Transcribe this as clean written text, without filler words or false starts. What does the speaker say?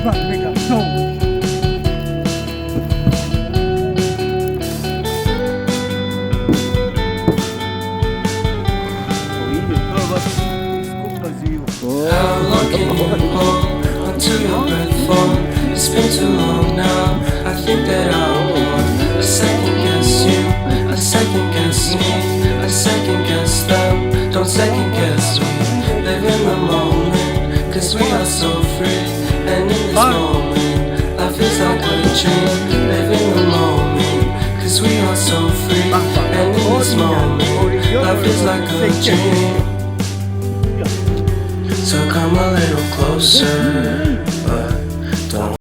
about to make a song. How long can you hold until your breath falls? It's been too long now. I think that I want. I second guess you, I second guess me, I second guess them. Don't second guess me. Live in the moment, cause we are so free. And in this moment, life is like a dream. Live in the moment, cause we are so free. And in this moment, life is like a dream. So come a little closer.